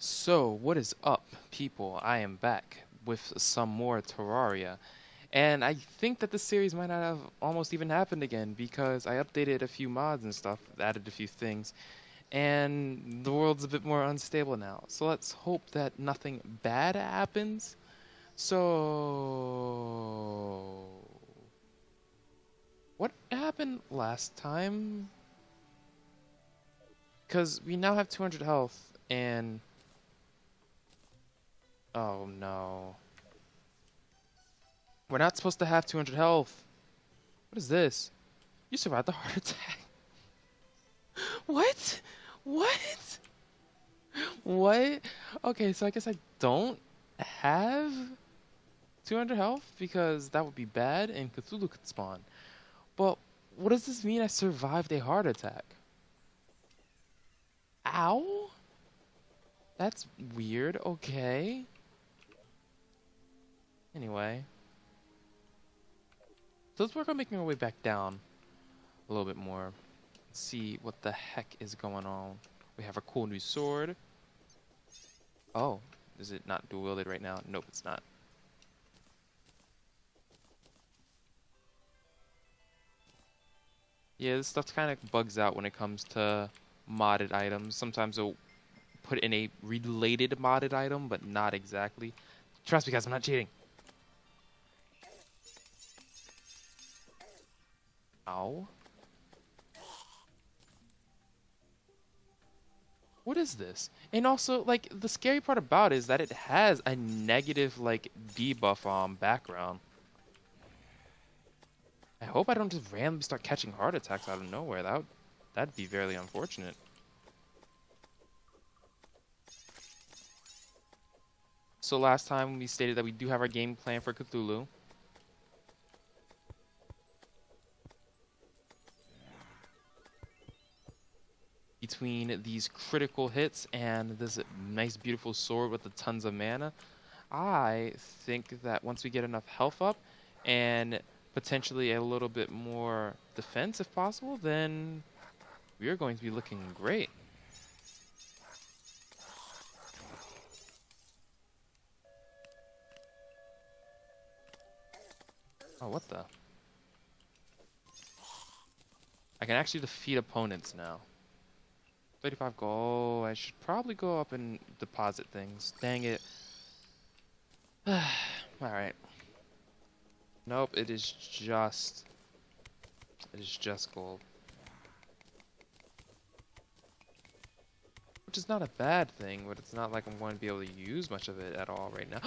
So, what is up, people? I am back with some more Terraria. And I think that this series might not have almost even happened again because I updated a few mods and stuff, added a few things, and the world's a bit more unstable now. So let's hope that nothing bad happens. So, what happened last time? Because we now have 200 health, and oh no. We're not supposed to have 200 health. What is this? You survived the heart attack. What? What? What? Okay, so I guess I don't have 200 health because that would be bad and Cthulhu could spawn. But what does this mean I survived a heart attack? Ow? That's weird. Okay. Anyway. So let's work on making our way back down a little bit more. See what the heck is going on. We have a cool new sword. Oh, is it not dual wielded right now? Nope, it's not. Yeah, this stuff kind of bugs out when it comes to modded items. Sometimes they'll put in a related modded item, but not exactly. Trust me, guys, I'm not cheating. Ow. What is this? And also, like, the scary part about it is that it has a negative, like, debuff background. I hope I don't just randomly start catching heart attacks out of nowhere. That'd be very unfortunate. So last time we stated that we do have our game plan for Cthulhu. Between these critical hits and this nice beautiful sword with the tons of mana, I think that once we get enough health up and potentially a little bit more defense if possible, then we are going to be looking great. Oh, what the? I can actually defeat opponents now. 35 gold. I should probably go up and deposit things. Dang it. Alright. Nope, it is just gold. Which is not a bad thing, but it's not like I'm going to be able to use much of it at all right now.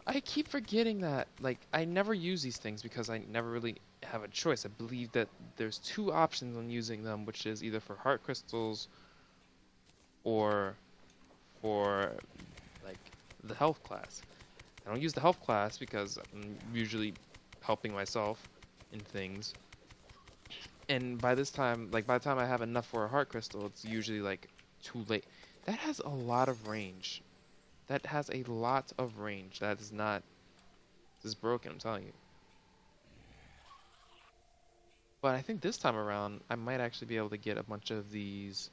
I keep forgetting that. Like, I never use these things because I never really have a choice. I believe that there's two options on using them, which is either for heart crystals or for, like, the health class. I don't use the health class because I'm usually helping myself in things. And by this time, like, by the time I have enough for a heart crystal, it's usually, like, too late. That has a lot of range. That has a lot of range. That is not... This is broken, I'm telling you. But I think this time around, I might actually be able to get a bunch of these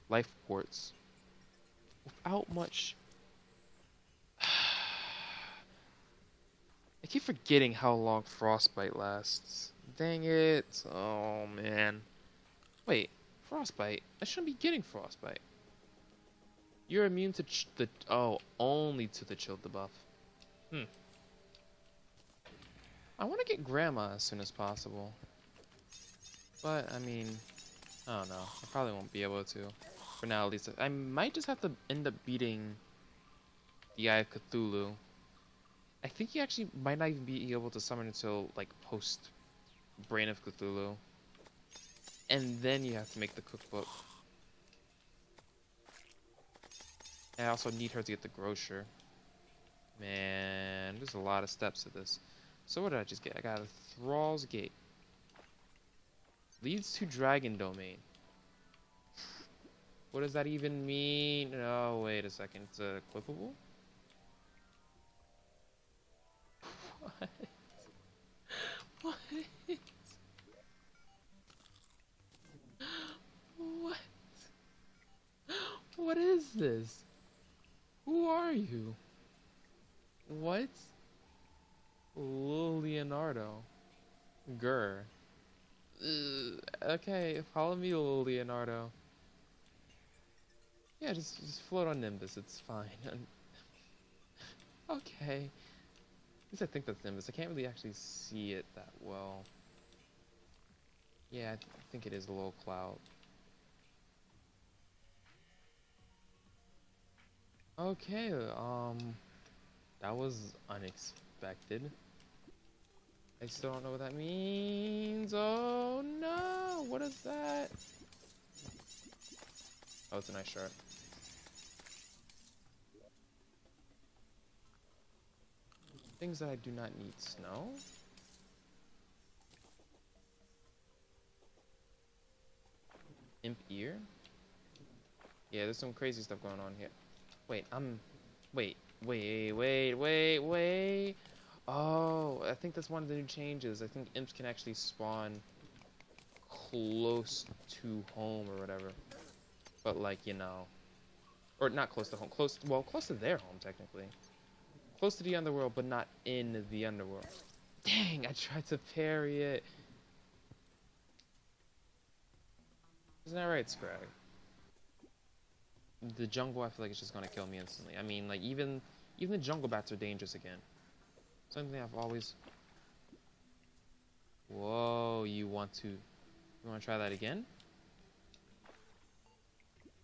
life ports without much... I keep forgetting how long frostbite lasts. Dang it. Oh, man. Wait, frostbite? I shouldn't be getting frostbite. You're immune to only to the chill debuff. I want to get Grandma as soon as possible. But, I mean, I don't know. I probably won't be able to. For now, at least. I might just have to end up beating the Eye of Cthulhu. I think he actually might not even be able to summon until, like, post Brain of Cthulhu. And then you have to make the cookbook. And I also need her to get the grocer. Man, there's a lot of steps to this. So what did I just get? I got a Thrall's Gate. Leads to Dragon Domain. What does that even mean? Oh, wait a second. It's equipable? What? What? What? What is this? Who are you? What? Leonardo. Grr. Okay, follow me, Leonardo. Yeah, just float on Nimbus. It's fine. Okay. At least I think that's Nimbus. I can't really actually see it that well. Yeah, I think it is a little cloud. Okay, that was unexpected. I still don't know what that means. Oh no, what is that? Oh, it's a nice shirt. Things that I do not need. Snow? Imp ear? Yeah, there's some crazy stuff going on here. Wait, wait. Oh, I think that's one of the new changes. I think imps can actually spawn close to home or whatever. But like, you know, or not close to home, close to their home technically. Close to the underworld, but not in the underworld. Dang, I tried to parry it. Isn't that right, Scrag? The jungle, I feel like it's just gonna kill me instantly. I mean, like even the jungle bats are dangerous again. Something I've always. Whoa, you want to try that again?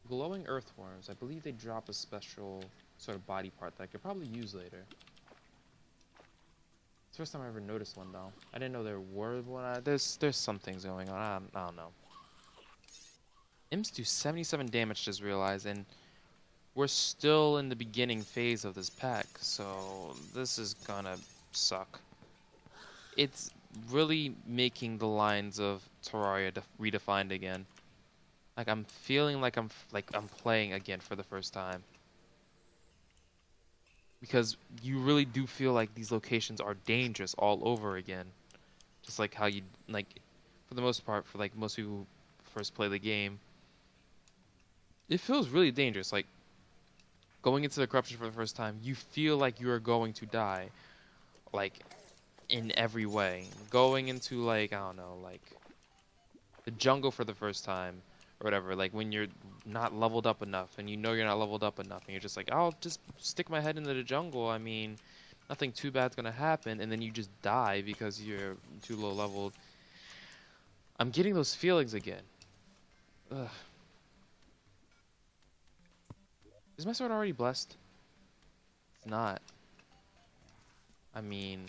Glowing earthworms. I believe they drop a special sort of body part that I could probably use later. It's the first time I ever noticed one though. I didn't know there were one. There's some things going on. I don't know. Imps do 77 damage, just realized, and we're still in the beginning phase of this pack, so this is gonna suck. It's really making the lines of Terraria redefined again. Like I'm feeling like I'm playing again for the first time. Because you really do feel like these locations are dangerous all over again. Just like how you like for the most part, for like most people who first play the game, it feels really dangerous. Like going into the corruption for the first time, you feel like you are going to die. Like in every way. Going into like, I don't know, like the jungle for the first time or whatever, like when you're not leveled up enough and you know you're not leveled up enough and you're just like, I'll just stick my head into the jungle. I mean, nothing too bad's gonna happen, and then you just die because you're too low leveled. I'm getting those feelings again. Ugh. Is my sword already blessed? It's not. I mean,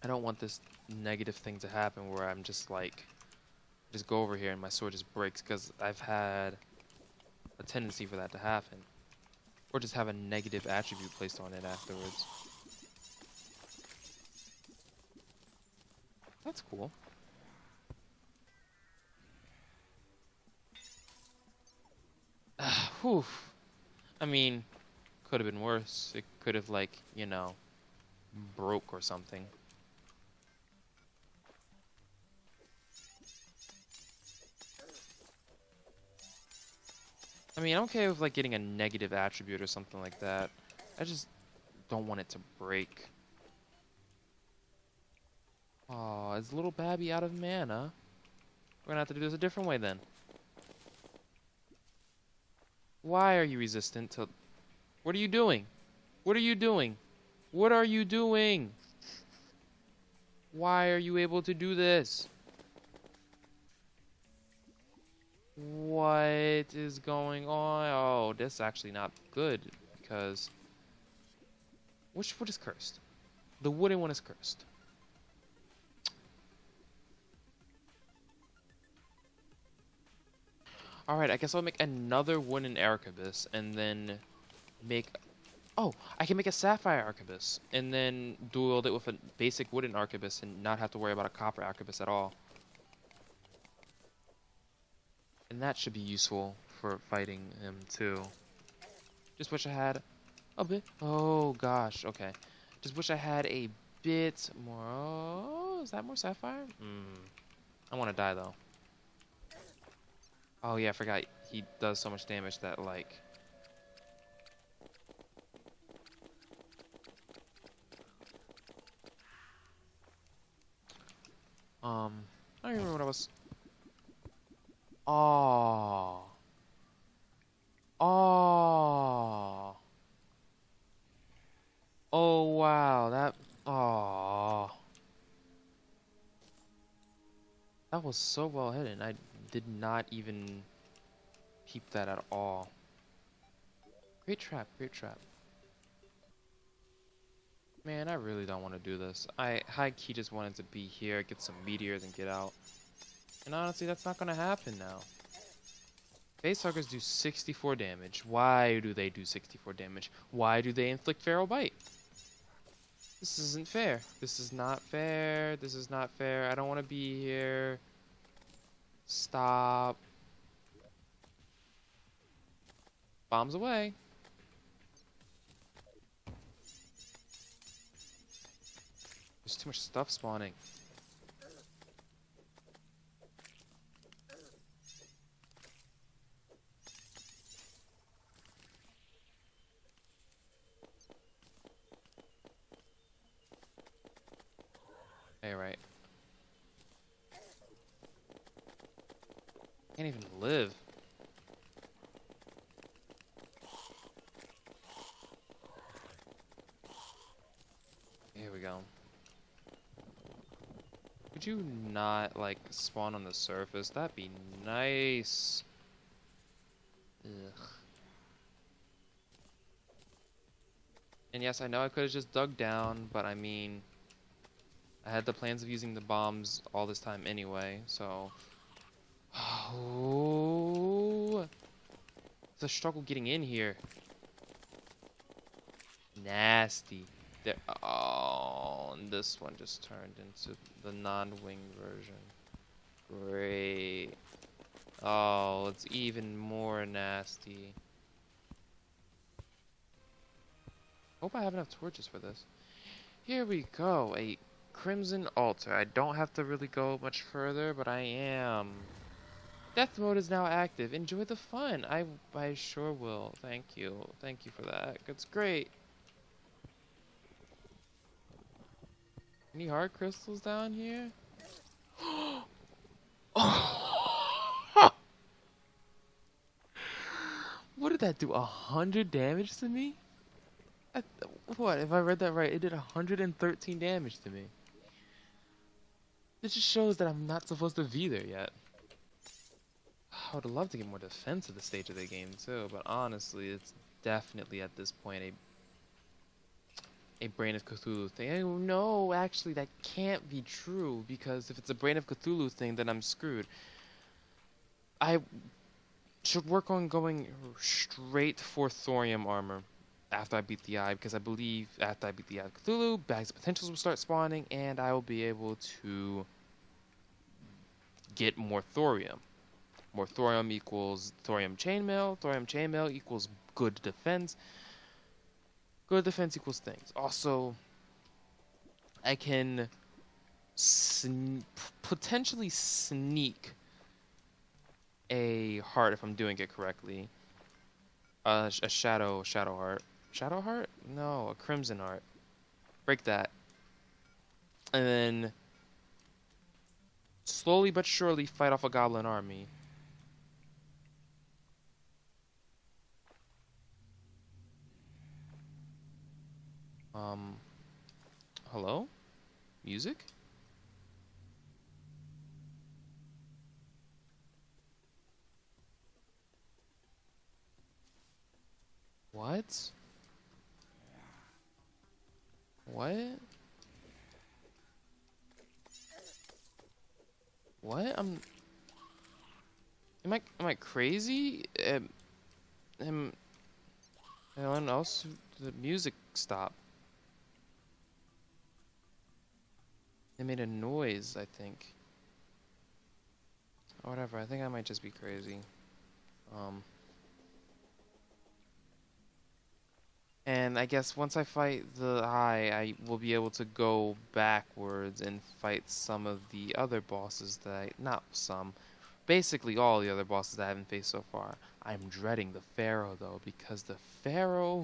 I don't want this negative thing to happen where I'm just like, just go over here and my sword just breaks, because I've had a tendency for that to happen. Or just have a negative attribute placed on it afterwards. That's cool. Whew. I mean, could have been worse. It could have, like, you know, broke or something. I mean, I'm okay with, like, getting a negative attribute or something like that. I just don't want it to break. Oh, is little Babby out of mana? We're gonna have to do this a different way then. Why are you resistant to... What are you doing? What are you doing? What are you doing? Why are you able to do this? What is going on? Oh, this is actually not good, because... Which wood is cursed? The wooden one is cursed. Alright, I guess I'll make another wooden arquebus, and then make... Oh, I can make a sapphire arquebus, and then dual it with a basic wooden arquebus, and not have to worry about a copper arquebus at all. And that should be useful for fighting him, too. Just wish I had a bit... Oh, gosh, okay. Just wish I had a bit more... Oh, is that more sapphire? I want to die, though. Oh, yeah, I forgot. He does so much damage that, like... I don't even remember what I was. Oh. Oh. Oh wow, that. Oh. That was so well hidden. I did not even peep that at all. Great trap, great trap. Man, I really don't want to do this. I high-key just wanted to be here, get some meteors, and get out. And honestly, that's not gonna happen now. Facehuggers do 64 damage. Why do they do 64 damage? Why do they inflict Feral Bite? This isn't fair. This is not fair. This is not fair. I don't want to be here. Stop. Bombs away. There's too much stuff spawning. Hey, right. Can't even live. Here we go. Could you not, like, spawn on the surface? That'd be nice. Ugh. And yes, I know I could have just dug down, but I mean, I had the plans of using the bombs all this time anyway, so... Oh, it's a struggle getting in here. Nasty. There. Oh, and this one just turned into the non-wing version. Great. Oh, it's even more nasty. Hope I have enough torches for this. Here we go. A crimson altar. I don't have to really go much further, but I am. Death mode is now active. Enjoy the fun. I sure will. Thank you. Thank you for that. That's great. Any hard crystals down here? Oh! What did that do? 100 damage to me? What? If I read that right, it did 113 damage to me. It just shows that I'm not supposed to be there yet. I would love to get more defense at the stage of the game too, but honestly, it's definitely at this point a Brain of Cthulhu thing. Oh, no, actually, that can't be true, because if it's a Brain of Cthulhu thing, then I'm screwed. I should work on going straight for thorium armor after I beat the Eye, because I believe after I beat the Eye of Cthulhu, bags of potentials will start spawning, and I will be able to get more thorium. More thorium equals thorium chainmail. Thorium chainmail equals good defense. Good defense equals things. Also, I can potentially sneak a heart if I'm doing it correctly. A shadow heart. Shadow heart? No, a crimson heart. Break that. And then slowly but surely fight off a goblin army. Hello? Music? What? What? What? Am I crazy? Anyone else? The music stopped. It made a noise, I think. Or whatever, I think I might just be crazy. And I guess once I fight the Eye, I will be able to go backwards and fight some of the other bosses that not some, basically all the other bosses I haven't faced so far. I'm dreading the Pharaoh though, because the Pharaoh,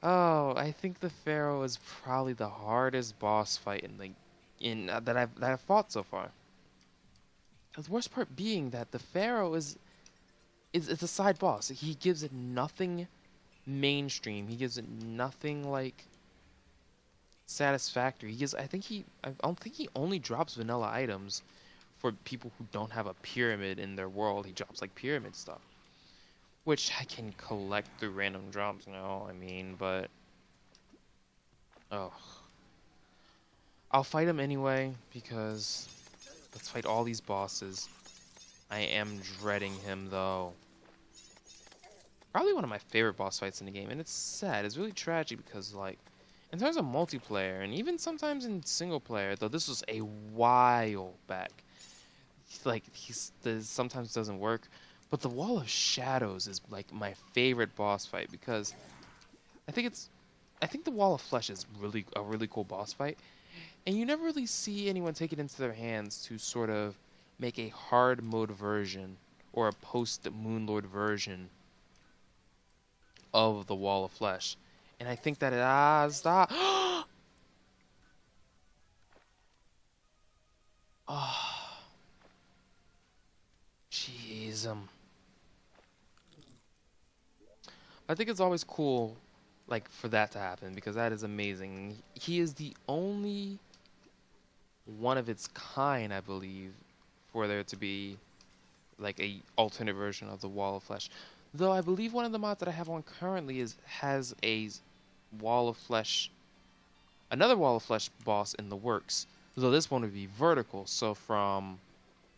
Oh, I think the Pharaoh is probably the hardest boss fight in the in that I've fought so far. The worst part being that the Pharaoh is it's a side boss. He gives it nothing mainstream. He gives it nothing like satisfactory. I don't think he only drops vanilla items for people who don't have a pyramid in their world. He drops like pyramid stuff, which I can collect through random drops now. I mean, but oh, I'll fight him anyway because let's fight all these bosses. I am dreading him though. Probably one of my favorite boss fights in the game, and it's sad. It's really tragic because like in terms of multiplayer and even sometimes in single player, though this was a while back. Like this sometimes doesn't work, but the Wall of Shadows is like my favorite boss fight because I think it's I think the Wall of Flesh is really a really cool boss fight, and you never really see anyone take it into their hands to sort of make a hard mode version or a post Moonlord version of the Wall of Flesh. And I think that stop. Oh, jeez. I think it's always cool, like for that to happen because that is amazing. He is the only one of its kind, I believe, for there to be like a alternate version of the Wall of Flesh. Though I believe one of the mods that I have on currently has a Wall of Flesh, another Wall of Flesh boss in the works. Though this one would be vertical, so from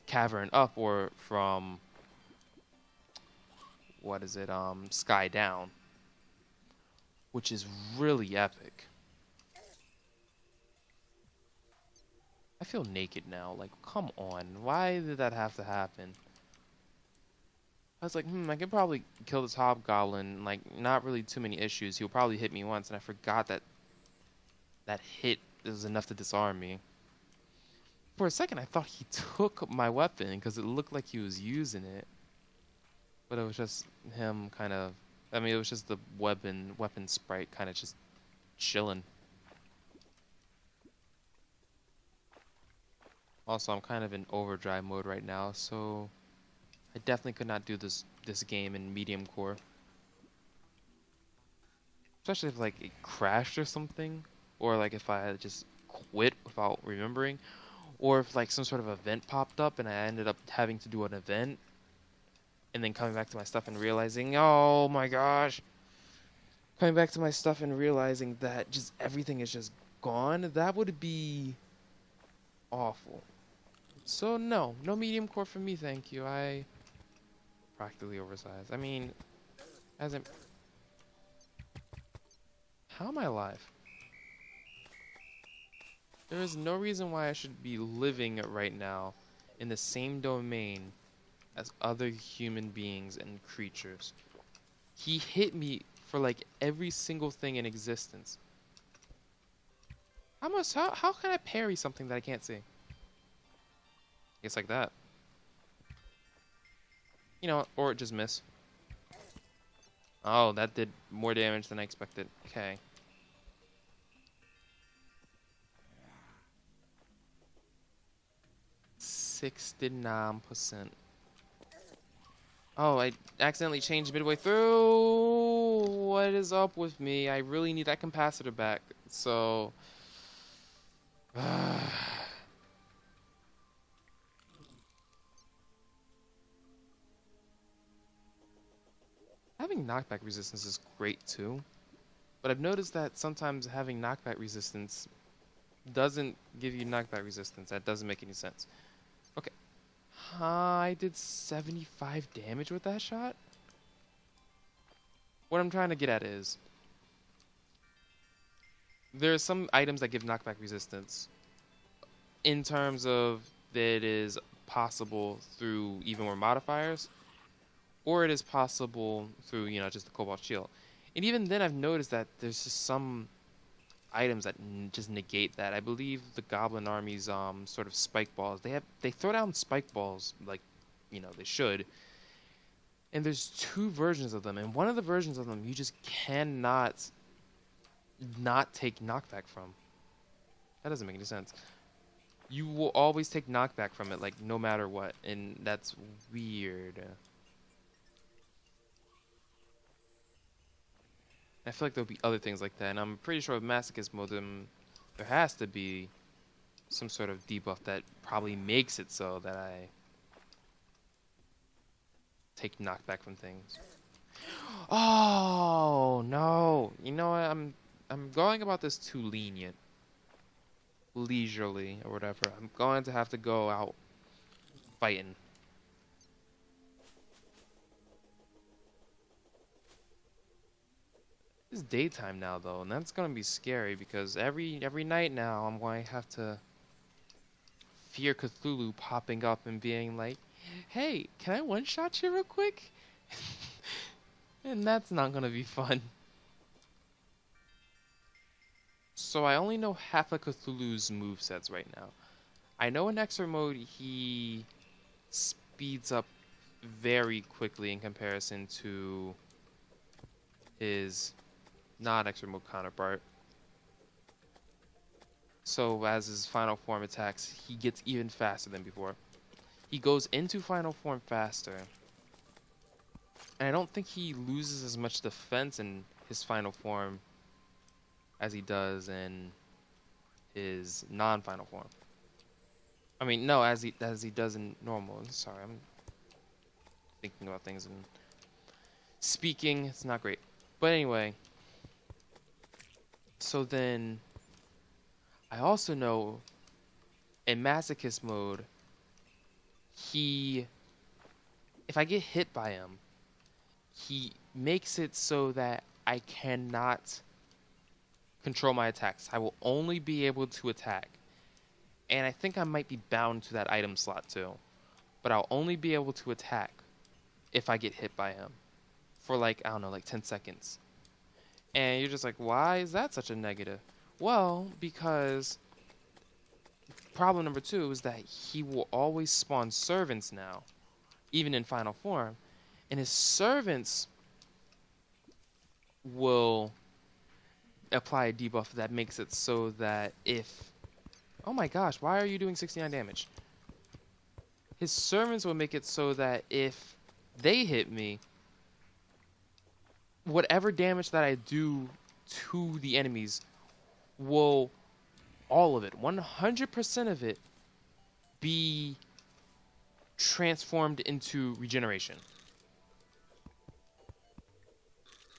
cavern up or from what is it, sky down, which is really epic. I feel naked now. Like, come on, why did that have to happen? I was like, I could probably kill this hobgoblin. Like, not really too many issues. He'll probably hit me once, and I forgot that that hit is enough to disarm me. For a second, I thought he took my weapon because it looked like he was using it. But it was just him kind of... I mean, it was just the weapon sprite kind of just chilling. Also, I'm kind of in overdrive mode right now, so... I definitely could not do this game in medium core. Especially if like it crashed or something. Or like if I had just quit without remembering. Or if like some sort of event popped up and I ended up having to do an event. And then coming back to my stuff and realizing, oh my gosh. Coming back to my stuff and realizing that just everything is just gone. That would be awful. So no medium core for me, thank you. I practically oversized. I mean, as in, how am I alive? There is no reason why I should be living right now in the same domain as other human beings and creatures. He hit me for like every single thing in existence. How can I parry something that I can't see? It's like that. You know, or just miss. Oh, that did more damage than I expected. Okay. %69%. Oh, I accidentally changed midway through. What is up with me? I really need that capacitor back. So... Having knockback resistance is great too, but I've noticed that sometimes having knockback resistance doesn't give you knockback resistance. That doesn't make any sense. Okay. I did 75 damage with that shot? What I'm trying to get at is, there are some items that give knockback resistance in terms of that it is possible through even more modifiers, or it is possible through, you know, just the Cobalt Shield. And even then I've noticed that there's just some items that just negate that. I believe the Goblin Army's sort of spike balls, they throw down spike balls like, you know, they should. And there's two versions of them, and one of the versions of them you just cannot not take knockback from? That doesn't make any sense. You will always take knockback from it, like no matter what, and that's weird. I feel like there'll be other things like that, and I'm pretty sure with Masochist mode, there has to be some sort of debuff that probably makes it so that I take knockback from things. Oh no! You know what? I'm going about this too lenient, leisurely or whatever. I'm going to have to go out fighting. It's daytime now though, and that's gonna be scary because every night now I'm going to have to fear Cthulhu popping up and being like, "Hey, can I one-shot you real quick?" And that's not gonna be fun. So I only know half of Cthulhu's movesets right now. I know in Extra mode he speeds up very quickly in comparison to his non-Extra mode counterpart. So as his final form attacks, he gets even faster than before. He goes into final form faster. And I don't think he loses as much defense in his final form as he does in his non-final form. I mean, no, as he does in normal. Sorry, I'm thinking about things and speaking. It's not great. But anyway, so then I also know in Masochist mode, if I get hit by him, he makes it so that I cannot control my attacks. I will only be able to attack. And I think I might be bound to that item slot too. But I'll only be able to attack if I get hit by him for like, I don't know, like 10 seconds. And you're just like, why is that such a negative? Well, because problem number 2 is that he will always spawn servants now, even in final form. And his servants will apply a debuff that makes it so that if... Oh my gosh, why are you doing 69 damage? His servants will make it so that if they hit me, whatever damage that I do to the enemies will, all of it, 100% of it, be transformed into regeneration.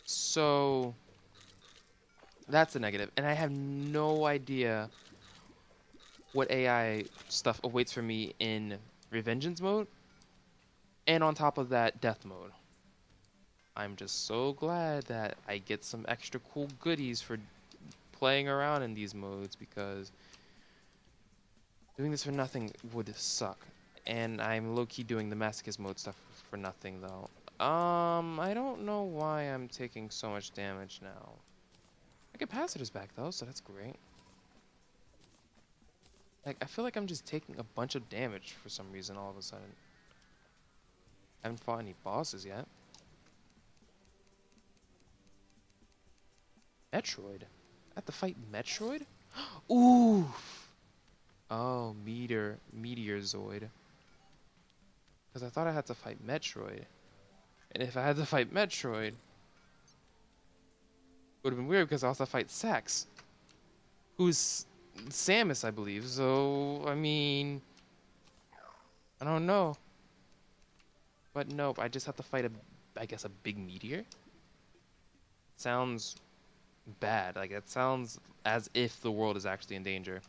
So that's a negative, and I have no idea what AI stuff awaits for me in Revengeance mode, and on top of that, Death mode. I'm just so glad that I get some extra cool goodies for playing around in these modes, because doing this for nothing would suck. And I'm low-key doing the Masochist mode stuff for nothing, though. I don't know why I'm taking so much damage now. My capacitor's back, though, so that's great. Like, I feel like I'm just taking a bunch of damage for some reason all of a sudden. I haven't fought any bosses yet. Metroid? I have to fight Metroid? Ooh! Oh, Meteorzoid. Because I thought I had to fight Metroid. And if I had to fight Metroid, it would have been weird because I also fight Sax, who's Samus, I believe. So, I mean, I don't know. But nope, I just have to fight I guess a big meteor? Sounds bad. Like, it sounds as if the world is actually in danger.